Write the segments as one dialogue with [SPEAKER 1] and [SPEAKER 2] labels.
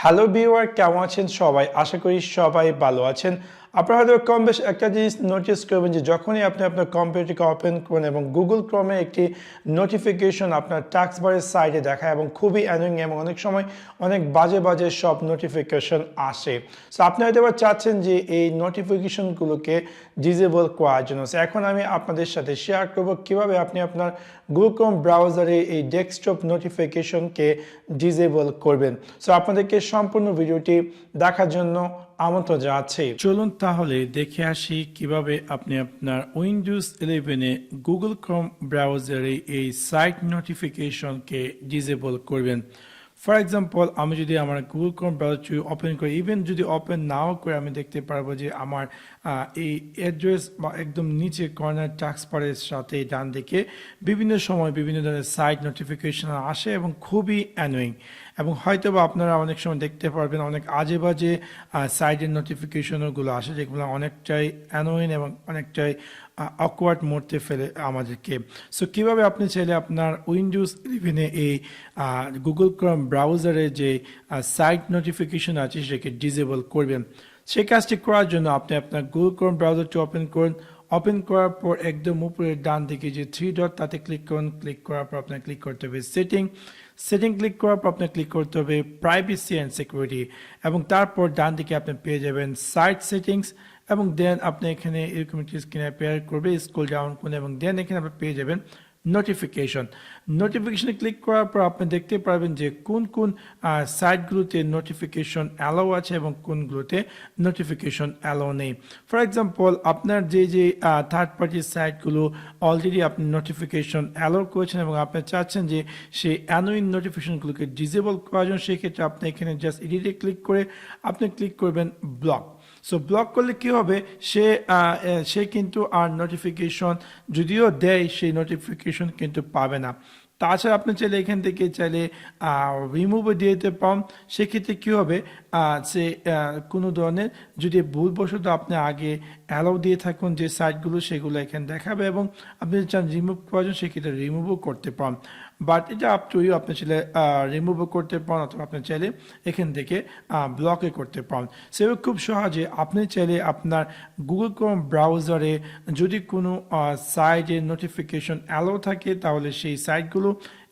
[SPEAKER 1] Hello viewer, কেমন আছেন সবাই? আশা করি সবাই ভালো আছেন। আপনারা হয়তো কম বেশ একটা জিনিস নোটিস করবেন যে যখনই আপনি আপনার কম্পিউটারকে ওপেন করেন এবং গুগল ক্রোমে একটি নোটিফিকেশন আপনার টাস্ক বারের সাইডে দেখায় এবং খুবই অ্যানোয়িং এবং অনেক সময় অনেক বাজে বাজে সব নোটিফিকেশন আসে। সো আপনি হয়তো এবার চাচ্ছেন যে এই নোটিফিকেশনগুলোকে ডিসেবল করার জন্য। সো এখন আমি আপনাদের সাথে শেয়ার করব কীভাবে আপনি আপনার গুগল ক্রোম ব্রাউজারে এই ডেস্কটপ নোটিফিকেশনকে ডিসেবল করবেন। সো আপনাদেরকে সম্পূর্ণ ভিডিওটি দেখার জন্য আমন্ত্রণ জানাচ্ছি। চলুন তাহলে দেখে আসি কিভাবে আপনি আপনার উইন্ডোজ 11-এ গুগল ক্রোম ব্রাউজারে এই সাইট নোটিফিকেশনকে ডিসেবল করবেন। ফর এক্সাম্পল, আমি যদি আমার গুগল ক্রোম ব্রাউজারটি ওপেন করি, ইভেন যদি ওপেন নাও করে আমি দেখতে পারবো যে আমার এই অ্যাড্রেস বা একদম নিচে কর্নার টাস্ক বারের সাথে ডান দিকে বিভিন্ন সময় বিভিন্ন ধরনের সাইট নোটিফিকেশন আসে এবং খুবই অ্যানোয়িং। এবং হয়তো বা আপনারা অনেক সময় দেখতে পারবেন অনেক আজে বাজে সাইটের নোটিফিকেশনগুলো আসে, যেগুলো অনেকটাই অ্যানোয়িং এবং অনেকটাই অকওয়ার্ড মোডতে ফেলে আমাদেরকে। সো কীভাবে আপনি চাইলে আপনার উইন্ডোজ 11-এ এই গুগল ক্রোম ব্রাউজারে যে সাইট নোটিফিকেশন আছে সেটাকে ডিসেবল করবেন, সেই কাজটি করার জন্য আপনি আপনার গুগল ক্রোম ব্রাউজারটি ওপেন করুন। ওপেন করার পর একদম উপরের ডান দিকে যে 3 ডট তাতে ক্লিক করুন। ক্লিক করার পর আপনার ক্লিক করতে হবে সেটিং ক্লিক করার পর আপনার ক্লিক করতে হবে প্রাইভেসি অ্যান্ড সিকিউরিটি, এবং তারপর ডান দিকে আপনি পেয়ে যাবেন সাইট সেটিংস, এবং দেন আপনি এখানে এরকম একটি স্ক্রিন অ্যাপিয়ার করবে, স্ক্রল ডাউন করুন এবং দেন এখানে আপনি পেয়ে যাবেন নোটিফিকেশনে ক্লিক করার পর আপনি দেখতে পারবেন যে কোন কোন সাইটগুলোতে নোটিফিকেশন অ্যালাউ আছে এবং কোনগুলোতে নোটিফিকেশন অ্যালাউ নেই। ফর এক্সাম্পল, আপনার যে থার্ড পার্টি সাইটগুলো অলরেডি আপনি নোটিফিকেশন অ্যালাউ করেছেন এবং আপনি চাচ্ছেন যে সেই অ্যানোয়িং নোটিফিকেশনগুলোকে ডিসেবল করার জন্য, সেক্ষেত্রে আপনি এখানে জাস্ট এডিটে ক্লিক করে আপনি ক্লিক করবেন ব্লক। সো ব্লক করলে কি হবে, সে কিন্তু আর নোটিফিকেশন যদিও দেয়, সেই নোটিফিকেশন কিন্তু পাবে না। তাছাড়া আপনি চাইলে এখান থেকে চাইলে রিমুভও দিয়ে দিতে পারেন। সেক্ষেত্রে কী হবে, সে কোনো ধরনের যদি ভুলবশত আপনি আগে অ্যালাউ দিয়ে থাকুন যে সাইটগুলো, সেগুলো এখানে দেখাবে এবং আপনি চান রিমুভ করার জন্য, সেক্ষেত্রে রিমুভও করতে পারেন। বাট এটা আপ টু ইউ, আপনি চাইলে রিমুভও করতে পারেন অথবা আপনি চাইলে এখান থেকে ব্লকে করতে পারেন। সেভাবে খুব সহজে আপনি চাইলে আপনার গুগল ক্রোম ব্রাউজারে যদি কোনো সাইটের নোটিফিকেশন অ্যালাউ থাকে, তাহলে সেই সাইটগুলো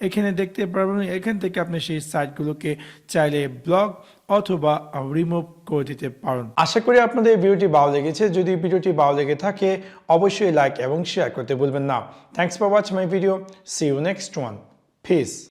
[SPEAKER 1] এখানে দেখতে পারবেন। এখান থেকে আপনি সেই সাইটগুলোকে চাইলে ব্লক অথবা রিমুভ করে দিতে পারেন। আশা করি আপনাদের ভিডিওটি ভালো লেগেছে। যদি ভিডিওটি ভালো লেগে থাকে অবশ্যই লাইক এবং শেয়ার করতে ভুলবেন না। Thanks for watching my video. See you next one. Peace.